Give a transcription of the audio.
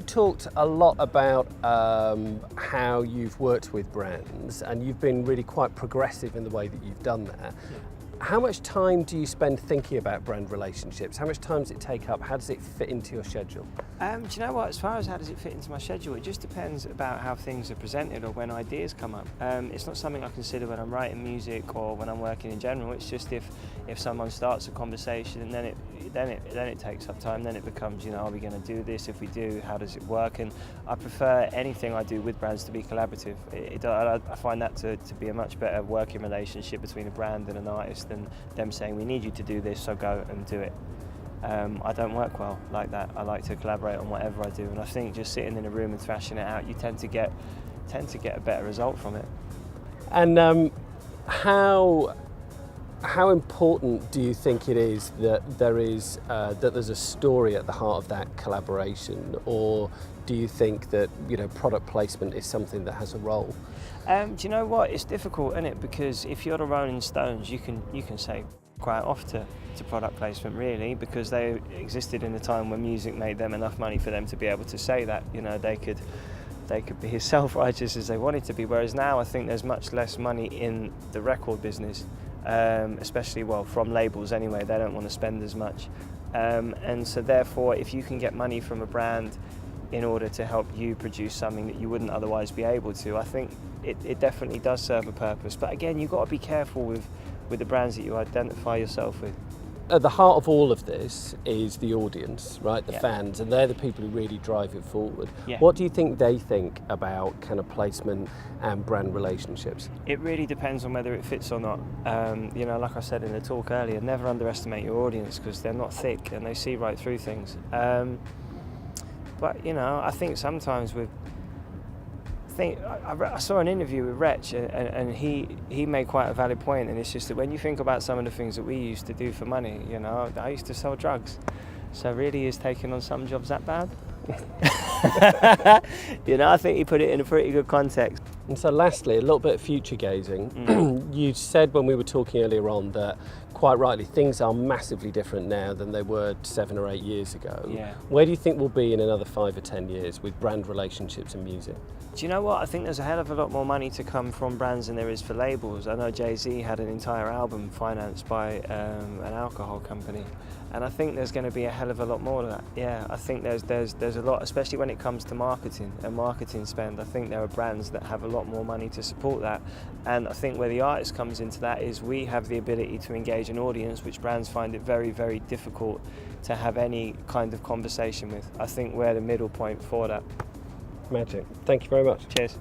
you talked a lot about how you've worked with brands, and you've been really quite progressive in the way that you've done that. Yeah. How much time do you spend thinking about brand relationships? How much time does it take up? How does it fit into your schedule? Do you know what, as far as how does it fit into my schedule, it just depends about how things are presented or when ideas come up. It's not something I consider when I'm writing music or when I'm working in general. It's just if someone starts a conversation and then it takes up time, then it becomes, are we going to do this? If we do, how does it work? And I prefer anything I do with brands to be collaborative. I find that to be a much better working relationship between a brand and an artist than them saying, we need you to do this, so go and do it. I don't work well like that. I like to collaborate on whatever I do, and I think just sitting in a room and thrashing it out, you tend to get a better result from it. And how important do you think it is that there's a story at the heart of that collaboration, or do you think that product placement is something that has a role? Do you know what? It's difficult, isn't it? Because if you're the Rolling Stones, you can say quite off to product placement, really, because they existed in a time when music made them enough money for them to be able to say that. They could be as self-righteous as they wanted to be. Whereas now, I think there's much less money in the record business, especially from labels anyway. They don't want to spend as much, and so therefore, if you can get money from a brand in order to help you produce something that you wouldn't otherwise be able to, I think it definitely does serve a purpose. But again, you've got to be careful with the brands that you identify yourself with. At the heart of all of this is the audience, right? The Yeah. fans, and they're the people who really drive it forward. Yeah. What do you think they think about kind of placement and brand relationships? It really depends on whether it fits or not. Like I said in the talk earlier, never underestimate your audience, because they're not thick and they see right through things. But I think sometimes I saw an interview with Wretch, and he made quite a valid point, and it's just that when you think about some of the things that we used to do for money, I used to sell drugs, so really is taking on some jobs that bad? I think he put it in a pretty good context. And so lastly, a little bit of future gazing. You said when we were talking earlier on that, quite rightly, things are massively different now than they were 7 or 8 years ago. Yeah. Where do you think we'll be in another 5 or 10 years with brand relationships and music? Do you know what? I think there's a hell of a lot more money to come from brands than there is for labels. I know Jay-Z had an entire album financed by an alcohol company, and I think there's going to be a hell of a lot more of that. Yeah, I think there's a lot, especially when it comes to marketing and marketing spend. I think there are brands that have a lot more money to support that, and I think where the artist comes into that is we have the ability to engage an audience which brands find it very, very difficult to have any kind of conversation with. I think we're the middle point for that. Magic. Thank you very much. Cheers.